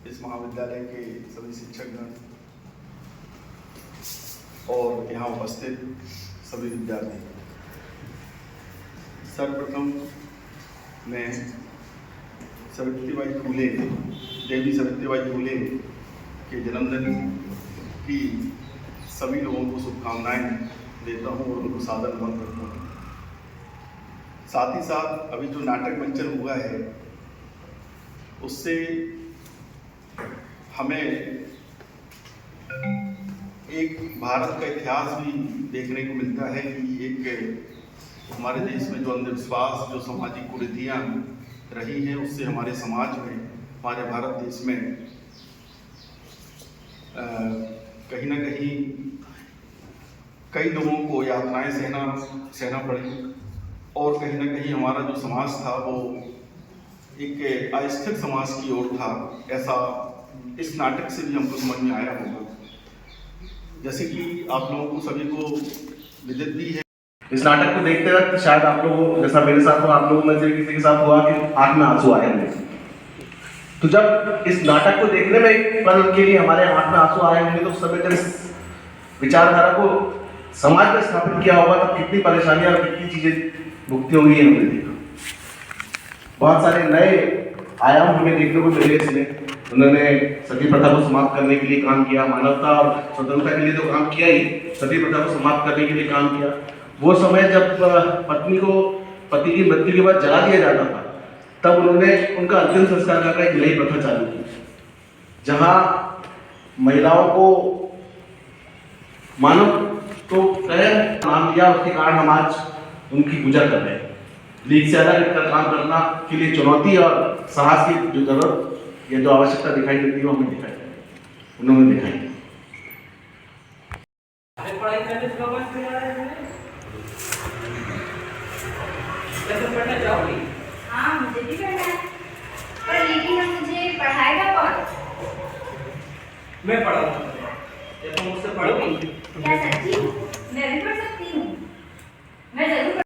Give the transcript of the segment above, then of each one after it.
इस महाविद्यालय के सभी शिक्षकगण और यहाँ उपस्थित सभी विद्यार्थी, सर्वप्रथम मैं सावित्रीबाई फूले, देवी सावित्रीबाई फूले के जन्मदिन की सभी लोगों को शुभकामनाएं देता हूँ और उनको सादर नमन करता हूँ। साथ ही साथ अभी जो नाटक मंचन हुआ है उससे हमें एक भारत का इतिहास भी देखने को मिलता है कि एक हमारे देश में जो अंधविश्वास, जो सामाजिक कुरीतियाँ रही हैं, उससे हमारे समाज में, हमारे भारत देश में कहीं ना कहीं कई लोगों को यातनाएं सहना पड़ी और कहीं ना कहीं हमारा जो समाज था वो एक अस्थिर समाज की ओर था। ऐसा इस नाटक से भी हमको समझ में आया होगा। जैसे कि आप लोगों को सभी को विदित भी है, इस नाटक को देखते वक्त शायद आप लोगों, जैसा मेरे साथ हो, आप लोगों में से किसी के साथ हुआ कि आंख में आंसू आए होंगे। तो जब इस नाटक को देखने में एक पल के लिए हमारे आंख में आंसू आए होंगे तो उस समय जब इस विचारधारा को समाज में स्थापित किया होगा तब कितनी परेशानियां और कितनी चीजें भुगती होंगी हमने देखा। बहुत सारे नए आयाम हमें देखने को मिले इसमें। उन्होंने सती प्रथा को समाप्त करने के लिए काम किया, मानवता और स्वतंत्रता के लिए तो काम किया ही, सती प्रथा को समाप्त करने के लिए काम किया। वो समय जब पत्नी को पति की मृत्यु के बाद जला दिया जाता था तब उन्होंने उनका अंतिम संस्कार करना एक नई प्रथा चालू की, जहां महिलाओं को मानव तो नाम दिया, उसके कारण हम आज उनकी पूजा कर रहे हैं। लीग से अलग काम करना के लिए चुनौती और साहस की जो जरूरत, ये जो आवश्यकता दिखाई देती है वो हमें दिखाई, उन्होंने दिखाई। पढ़ना चाहोगी? हाँ, मुझे भी पढ़ना है, पर लेकिन अब मुझे पढ़ाएगा कौन? मैं पढ़ाऊंगा। जब तुम मुझसे पढ़ोगी, क्या सच्ची? मैं भी पढ़ सकती हूँ। मैं जरूर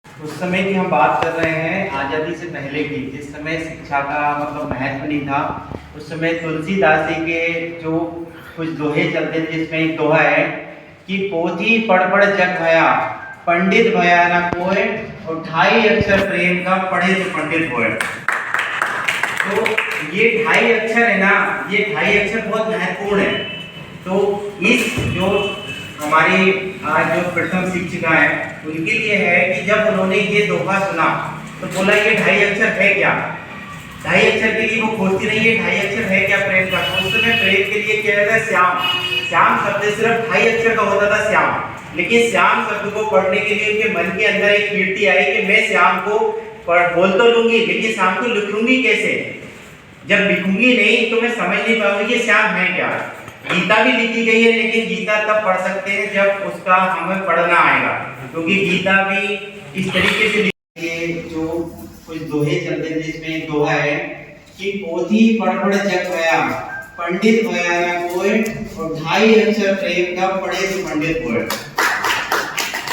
उस समय की हम बात कर रहे हैं आज़ादी से पहले की, जिस समय शिक्षा का मतलब महत्व नहीं था। उस समय तुलसीदास जी के जो कुछ दोहे चलते थे, जिसमें एक दोहा है कि पोथी पढ़ पढ़ जग भया, पंडित भया ना कोय, और 2.5 अक्षर प्रेम का पढ़े तो पंडित होए। तो ये 2.5 अक्षर है ना, ये 2.5 अक्षर बहुत महत्वपूर्ण है। तो इस जो हमारी आज जो प्रथम शिक्षिका है उनके लिए है कि जब उन्होंने ये दोहा सुना तो बोला ये 2.5 अक्षर है क्या। 2.5 अक्षर के लिए वो खोजती रही है 2.5 अक्षर है क्या प्रेम का। तो उस समय प्रेम के लिए क्या था, श्याम। श्याम शब्द सिर्फ 2.5 अक्षर का होता था, श्याम। लेकिन श्याम शब्द को पढ़ने के लिए उनके मन के अंदर एक कीर्ति आई कि मैं श्याम को बोल तो लूंगी, लेकिन श्याम को लिखूंगी कैसे। जब लिखूंगी नहीं तो मैं समझ नहीं पाऊंगी कि श्याम है क्या। गीता भी लिखी गई है, लेकिन गीता तब पढ़ सकते हैं जब उसका हमें पढ़ना आएगा, क्योंकि गीता भी इस तरीके से लिखी। जो कुछ दोहे चलते हैं जिसमें एक दोहा है कि पोथी पढ़ पढ़ जग भया, पंडित भया ना कोय, और 2.5 अक्षर प्रेम का पढ़े तो पंडित होए।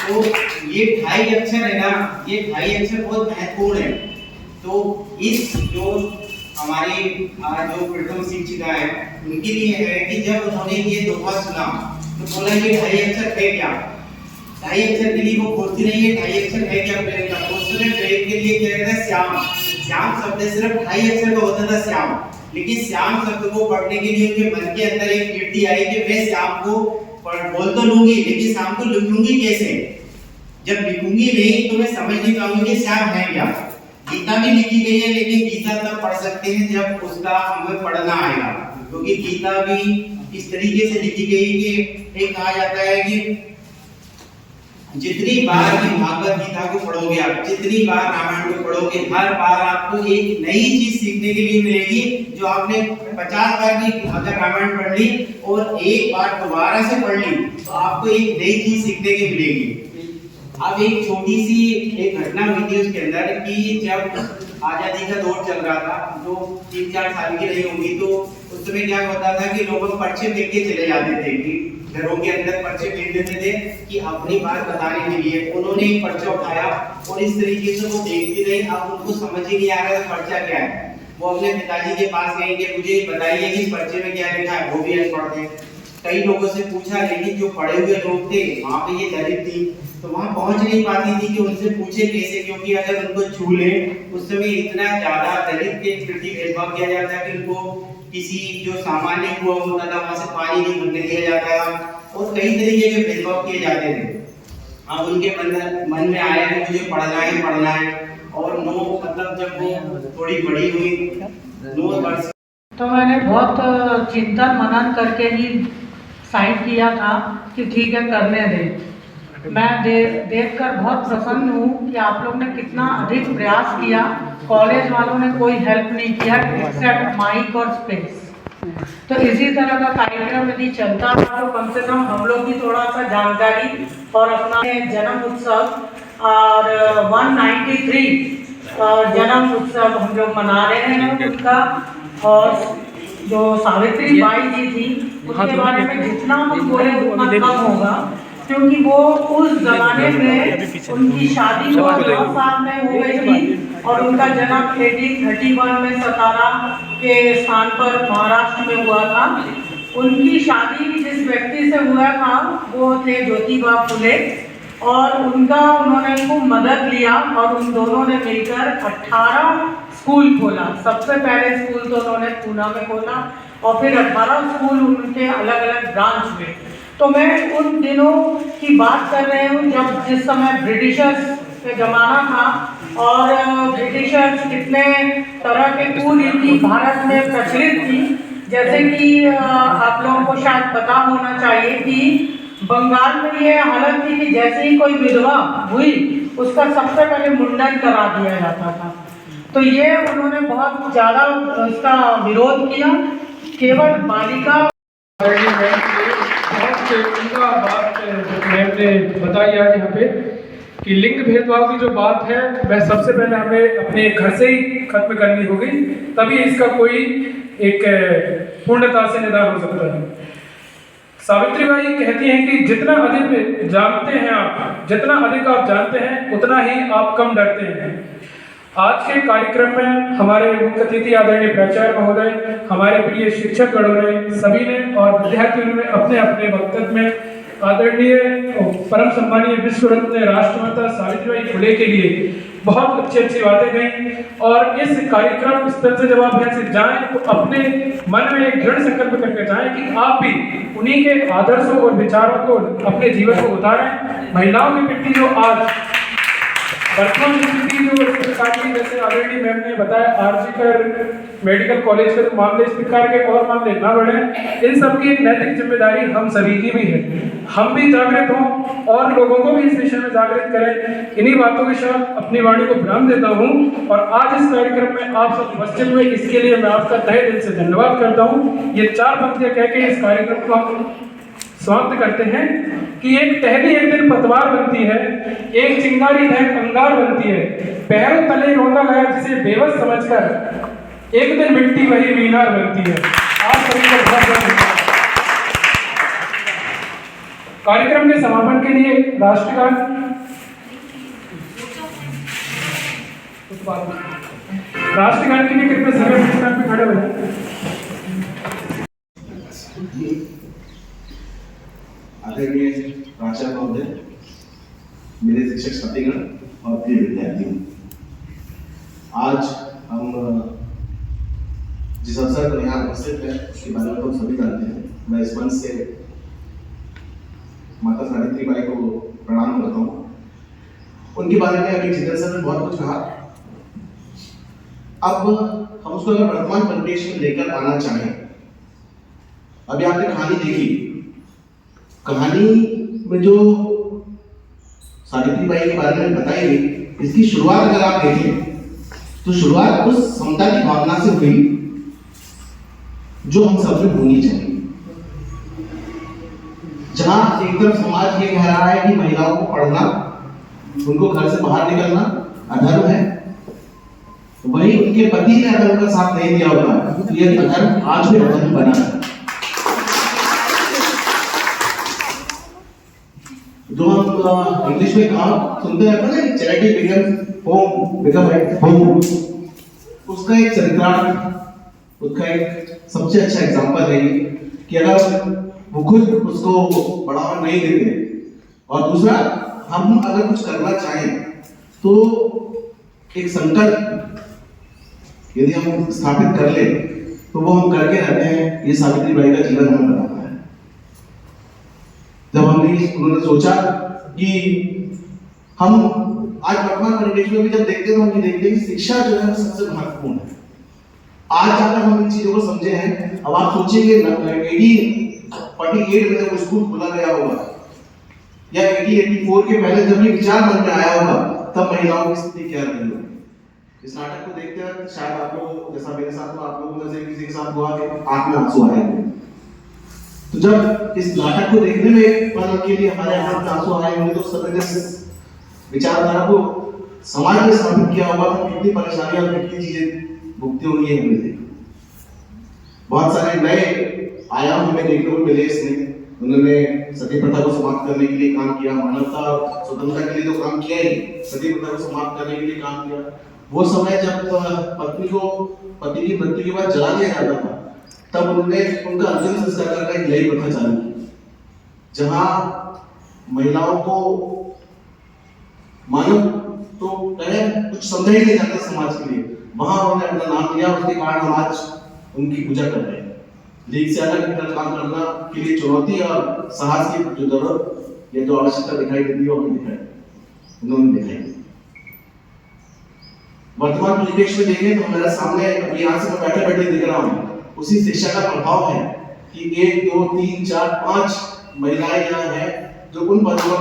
तो ये 2.5 अक्षर है ना, ये 2.5 अक्षर बहुत महत्वपूर्ण है। तो इस जो हमारी आज जो प्रथम शिक्षिका है उनके लिए है कि जब उन्होंने ये दोहा सुना तो बोला ये 2.5 अक्षर है क्या। 2.5 अक्षर के लिए वो खोजती नहीं है 2.5 अक्षर है क्या प्रेम का। उस समय प्रेम के लिए क्या कहता है, श्याम। श्याम शब्द सिर्फ 2.5 अक्षर का होता था, श्याम। लेकिन श्याम शब्द को पढ़ने के लिए उनके मन के अंदर एक कीर्ति आई कि मैं श्याम को बोल तो लूंगी, लेकिन श्याम को लिखूंगी कैसे। जब लिखूंगी नहीं तो मैं समझ नहीं पाऊंगी कि श्याम है क्या। गीता भी लिखी गई है, लेकिन गीता तब पढ़ सकते हैं जब उसका हमें पढ़ना आएगा, क्योंकि गीता भी इस तरीके से लिखी गई कि एक कहा जाता है कि जितनी बार भी भागवत गीता को पढ़ोगे आप, जितनी बार रामायण को पढ़ोगे, हर बार आपको एक नई चीज सीखने के लिए मिलेगी। जो आपने 50 बार भी अगर रामायण पढ़ ली और एक बार दोबारा से पढ़ ली तो आपको एक नई चीज सीखने की मिलेगी। अब एक छोटी सी एक घटना हुई थी उसके अंदर कि जब आजादी का दौर चल रहा था, जो 3-4 साल की रही होंगी, तो उस समय क्या होता था कि लोग पर्चे फेंक के चले जाते थे कि घरों के अंदर पर्चे फेंक देते थे कि अपनी बात बताने के लिए। उन्होंने एक पर्चा उठाया और इस तरीके से वो देखती रही। अब उनको समझ ही नहीं आ रहा था पर्चा क्या है। वो अपने पिताजी के पास गए कि मुझे बताइए कि इस पर्चे में क्या लिखा है। वो भी अनपढ़ थे। कई लोगों से पूछा, लेकिन जो पढ़े हुए लोग थे वहाँ पे ये दलित थी, तो वहाँ पहुँच नहीं पाती थी कि उनसे पूछे कैसे, क्योंकि अगर उनको छू ले उस समय इतना ज्यादा दलित के प्रति भेदभाव किया जाता है कि उनको किसी जो सामान्य कुआं होता था वहां से पानी नहीं भरने दिया जाता था और कई तरीके के भेदभाव किए जाते थे। अब उनके मन में आया कि मुझे पढ़ना है और मतलब जब वो थोड़ी बड़ी हुई 9 वर्ष, तो मैंने बहुत चिंतन मनन करके ही साइन किया था कि ठीक है करने दें। मैं देखकर बहुत प्रसन्न हूँ कि आप लोग ने कितना अधिक प्रयास किया। कॉलेज वालों ने कोई हेल्प नहीं किया एक्सेप्ट माइक और स्पेस। तो इसी तरह का कार्यक्रम यदि चलता था तो कम से कम हम लोग भी थोड़ा सा जानकारी और अपना जन्म उत्सव और 193 जन्म उत्सव हम लोग मना रहे हैं उनका। और जो सावित्री बाई जी थी उसके बारे में जितना हम बोले उतना कम होगा, क्योंकि वो उस जमाने में उनकी शादी 9 साल में हो गई थी और उनका जन्म 1831 में सतारा के स्थान पर महाराष्ट्र में हुआ था। उनकी शादी जिस व्यक्ति से हुआ था वो थे ज्योतिबा फुले और उन्होंने खूब मदद लिया और उन दोनों ने मिलकर 18 स्कूल खोला। सबसे पहले स्कूल तो उन्होंने पूना में खोला और फिर 18 स्कूल उनके अलग अलग ब्रांच में। तो मैं उन दिनों की बात कर रही हूँ जब जिस समय ब्रिटिशर्स का ज़माना था और ब्रिटिशर्स कितने तरह के कुरीति भारत में प्रचलित थी। जैसे कि आप लोगों को शायद पता होना चाहिए कि बंगाल में ये हालत थी कि जैसे ही कोई विधवा हुई उसका सबसे पहले मुंडन करा दिया जाता था। तो ये उन्होंने बहुत ज़्यादा इसका विरोध किया। केवल बालिका बहुत उनका बात मैम ने बताई आज यहाँ पे कि लिंग भेदभाव की जो बात है वह सबसे पहले हमें अपने घर से ही खत्म करनी होगी, तभी इसका कोई एक पूर्णता से निदान हो सकता है। सावित्री बाई कहती हैं कि जितना अधिक जानते हैं आप, जितना अधिक आप जानते हैं उतना ही आप कम डरते हैं। आज के कार्यक्रम में हमारे मुख्य अतिथि आदरणीय प्राचार्य महोदय, हमारे प्रिय शिक्षक गणों ने सभी ने और विद्यार्थियों ने अपने अपने वक्तव्य में आदरणीय परम सम्मानीय विश्व रत्न राष्ट्रमाता सावित्रीबाई फुले के लिए बहुत अच्छी बातें कही। और इस कार्यक्रम स्थल से जब आप यहाँ से जाएं तो अपने मन में एक दृढ़ संकल्प करके जाएं कि आप भी उन्हीं के आदर्शों और विचारों को अपने जीवन को उतारें। महिलाओं के प्रति जो आज वर्तमान स्थिति जो इस प्रकार की, जैसे आदरणीय मैम ने बताया आरजीकर मेडिकल कॉलेज के तो मामले इस प्रकार के और मामले न बढ़े, इन सब की एक नैतिक जिम्मेदारी हम सभी की भी है। हम भी जागृत हों और लोगों को भी इस विषय में जागृत करें। इन्हीं बातों के साथ अपनी वाणी को विराम देता हूँ और आज इस कार्यक्रम में आप सब उपस्थित हुए इसके लिए मैं आपका तहे दिल से धन्यवाद करता हूँ। ये 4 पंक्तियाँ कह के इस कार्यक्रम को हम समाप्त करते हैं कि एक टहनी एक दिन पतवार बनती है, एक चिंगारी एक अंगार बनती है, पैरों तले रोता गया जिसे बेबस समझकर, एक दिन मिट्टी वही मीनार बनती है। आज सभी को बहुत कार्यक्रम के समापन के लिए राष्ट्रगान के लिए कृपया सभी पे खड़े हो जाएं। आदरणीय प्राचार्य महोदय, मेरे शिक्षक साथीगण और प्रिय विद्यार्थियों, आज हम जिस अवसर पर यहाँ उपस्थित हैं उसके बारे में तो सभी जानते हैं। मैं इस मंच से माता सावित्री बाई को प्रणाम करता हूँ। उनके बारे में अभी जितेंद्र सर ने बहुत कुछ कहा। अब हम उसको अगर वर्तमान परिप्रेक्ष्य में लेकर आना चाहें, अभी आपने कहानी देखी, कहानी में जो सावित्रीबाई के बारे में बताई गई, इसकी शुरुआत अगर आप देखें तो शुरुआत उस समता की भावना से हुई जो हम सब में होनी चाहिए। जहां एक तरफ समाज ये कह रहा है कि महिलाओं को पढ़ना, उनको घर से बाहर निकलना अधर्म है, वही उनके पति ने अगर उनका साथ नहीं दिया होगा तो ये अधर्म आज भी अधर्म बना है। जो हम इंग्लिश में कहा सुनते हैं ना, charity begins home, become at home, उसका एक चरित्रार्थ, उसका एक सबसे अच्छा एग्जांपल है कि अगर वो खुद उसको बढ़ावा नहीं देते और दूसरा हम अगर कुछ करना चाहें तो एक संकल्प यदि हम स्थापित कर ले तो वो हम करके रहते हैं। ये सावित्रीबाई का जीवन हमें बताता है। जब उन्होंने सोचा कि हम आज वर्तमान परिवेश में भी जब देखते हैं तो हम ये देखते हैं कि शिक्षा जो है सबसे महत्वपूर्ण है। आज जाकर हम इन चीजों को समझे हैं। अब आप सोचिए 1848 में जब स्कूल खोला गया होगा या 1884 के पहले जब ये विचार मन में आया होगा तब महिलाओं की स्थिति क्या रही होगी। इस नाटक को देखते हैं शायद आप लोग, जैसा मेरे साथ हुआ, आप लोगों में से किसी के साथ हुआ कि आंख में आंसू आए। तो जब इस नाटक को देखने में एक पल के लिए हमारे आंख में आंसू आए होंगे तो सब विचारधारा को समाज में स्थापित किया होगा तो कितनी परेशानियां और कितनी चीजें भुगती होंगी हमें देखी। बहुत सारे नए आयाम हमें देखने को मिले इसमें। उन्होंने सती प्रथा को समाप्त करने के लिए काम किया, मानवता स्वतंत्रता के लिए तो काम किया ही, सती प्रथा को समाप्त करने के लिए काम किया। वो समय जब पत्नी को पति की मृत्यु के बाद जला दिया जाता था तब उन्होंने उनका अंतिम संस्कार का एक नई प्रथा चालू की, जहां महिलाओं को मानो तो कुछ समझा ही नहीं जाता समाज के लिए, वहां उन्होंने अपना नाम लिया। उसके कारण हम आज उनकी पूजा कर रहे हैं। लीग से अलग काम करना के लिए चुनौती और साहस की जो जरूरत या जो आवश्यकता दिखाई देती है वो हमें दिखाई, उन्होंने दिखाई। वर्तमान परिवेश में देखें तो हमारे सामने अभी यहाँ से मैं बैठे बैठे दिख रहा हूँ, उसी शिक्षा का प्रभाव है कि 1 2 3 4 5 महिलाएं यहाँ हैं जो उन पदों पर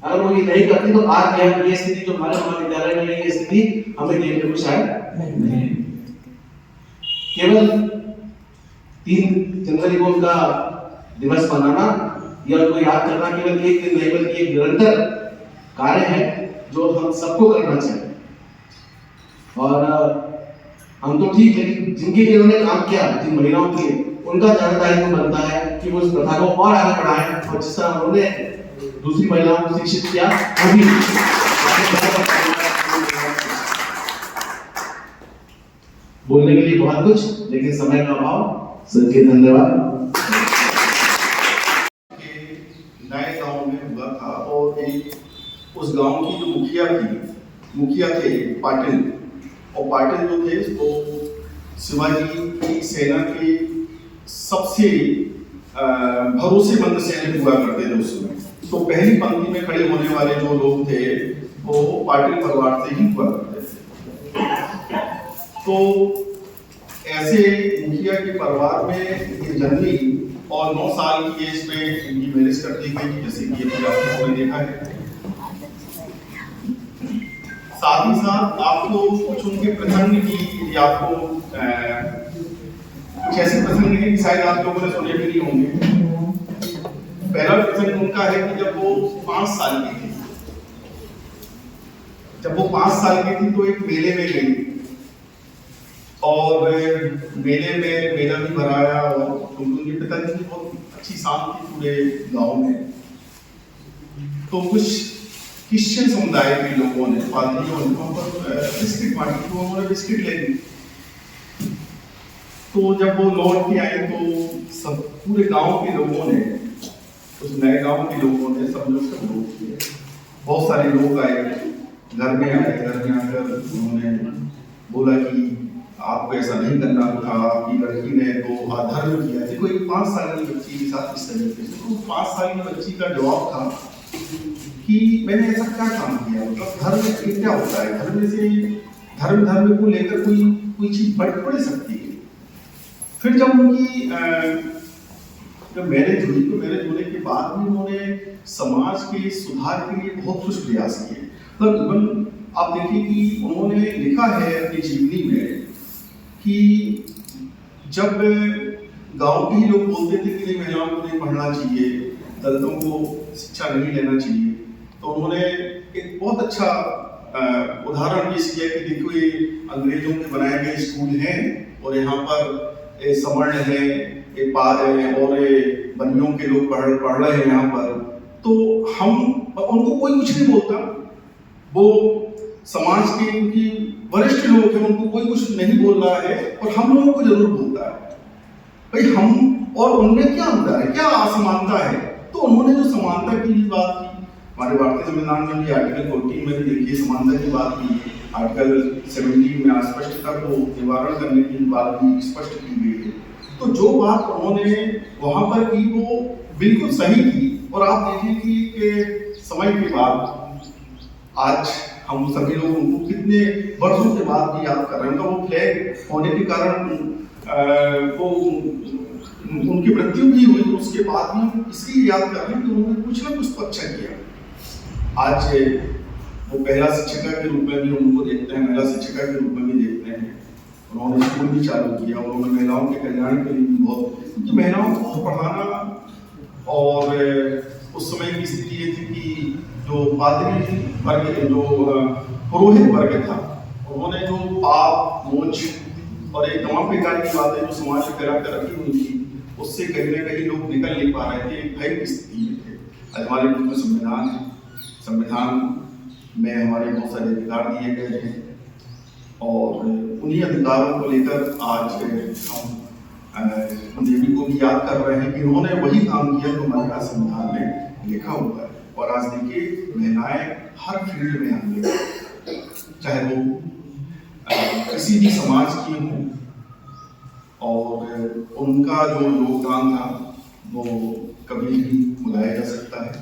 अगर वो ये नहीं करती तो आज ये स्थिति जो हमारे महाविद्यालय में ये स्थिति हमें देखने को शायद नहीं। केवल 3 जनवरी को उनका दिवस मनाना या उनको याद करना केवल एक दिन नहीं बल्कि एक निरंतर कार्य है जो हम सबको करना चाहिए। और हम तो ठीक, लेकिन जिनके लिए उन्होंने काम किया, जिन महिलाओं के लिए, उनका ज्यादा दायित्व बनता है कि वो इस प्रथा को और आगे बढ़ाएं और जिस तरह उन्होंने दूसरी महिलाओं को शिक्षित किया अभी बोलने के लिए बहुत कुछ, लेकिन समय का अभाव। सबके धन्यवाद। नए गांव में हुआ था और एक उस गांव की जो मुखिया थे पाटिल, और पाटिल जो थे वो शिवाजी की सेना के सबसे भरोसेमंद सैनिक हुआ करते थे उस समय। तो पहली पंक्ति में खड़े होने वाले जो लोग थे वो पाटिल परिवार से ही हुआ करते थे। तो ऐसे मुखिया के परिवार में ये जन्मी और 9 साल की एज पे इनकी मैरिज कर दी गई, जैसे कि ये आपने देखा है। साथ ही साथ आपको कुछ उनके प्रसंग की, आपको कुछ ऐसे प्रसंग हैं कि शायद आप लोगों ने सुने भी नहीं होंगे। पहला प्रसंग उनका है कि जब वो 5 साल की थी, तो एक मेले में गई और मेले में मेला भी भराया और उनके पिताजी की बहुत अच्छी शान थी पूरे गांव में। तो कुछ क्रिश्चियन समुदाय के लोगों ने पादरियों ने बिस्किट बांटी, तो उन्होंने बिस्किट ले ली। तो जब वो लौट के आए तो सब पूरे गांव के लोगों ने, उस नए गांव के लोगों ने सब लोग किए। बहुत सारे लोग आए, घर में आकर उन्होंने बोला कि आपको ऐसा नहीं करना था, आपकी लड़की ने तो अधर्म किया। देखो एक 5 साल की बच्ची के साथ इस तरीके से, तो 5 साल की बच्ची का जवाब था कि मैंने ऐसा क्या काम किया, मतलब धर्म क्या होता है, धर्म को लेकर कोई चीज बढ़ सकती है। फिर जब उनकी जब मैरिज हुई तो मैरिज होने के बाद भी उन्होंने समाज के सुधार के लिए बहुत कुछ प्रयास किए। मतलब इवन आप देखिए कि उन्होंने लिखा है अपनी जीवनी में कि जब गांव के ही लोग बोलते थे कि नहीं महिलाओं को नहीं पढ़ना चाहिए, दलितों को शिक्षा नहीं लेना चाहिए, तो उन्होंने एक बहुत अच्छा उदाहरण पेश किया कि देखो ये अंग्रेजों के बनाए गए स्कूल हैं और यहाँ पर सवर्ण है, और बनियों के लोग पढ़ रहे हैं यहाँ पर, तो हम उनको कोई कुछ नहीं बोलता। वो समाज के उनकी वरिष्ठ लोग हैं, उनको कोई कुछ नहीं बोल रहा है और हम लोगों को जरूर बोलता है। भाई हम और उनमें क्या अंतर है, क्या असमानता है? तो उन्होंने जो समानता की बात की, हमारे भारतीय संविधान में भी आर्टिकल 14 में भी देखिए समानता की बात की, आर्टिकल 17 में अस्पष्टता को निवारण करने की बात भी स्पष्ट की गई है। तो जो बात उन्होंने वहां पर की वो बिल्कुल सही थी। और आप देखिए कि समय के बाद आज हम सभी लोग उनको कितने वर्षों के बाद भी याद कर रहे हैं। उनका वो फ्लैग होने के कारण वो उनकी मृत्यु भी हुई, उसके बाद भी हम इसलिए याद कर रहे हैं कि उन्होंने कुछ ना कुछ तो अच्छा किया। आज वो पहला शिक्षिका के रूप में भी उनको देखते हैं, महिला शिक्षिका के रूप में भी देखते हैं। उन्होंने स्कूल भी चालू किया, उन्होंने महिलाओं के कल्याण के लिए भी बहुत, क्योंकि महिलाओं को पढ़ाना, और उस समय की स्थिति ये थी कि जो पादरी वर्ग, जो पुरोहित वर्ग था, उन्होंने जो पाप मोच और एक तमाम प्रकार की बातें जो समाज में फैला कर रखी हुई थी, उससे कहीं ना कहीं लोग निकल नहीं पा रहे थे, एक भय की स्थिति में थे। आज हमारे जो संविधान है, संविधान में हमारे बहुत सारे अधिकार दिए गए हैं और उन्हीं अधिकारों को लेकर आज हम देवी को भी याद कर रहे हैं कि उन्होंने वही काम किया जो हमारे संविधान में लिखा हुआ है। और आज देखिए महिलाएं हर फील्ड में आगे, चाहे वो किसी भी समाज की हों, और उनका जो योगदान था वो कभी भी भुलाया जा सकता है।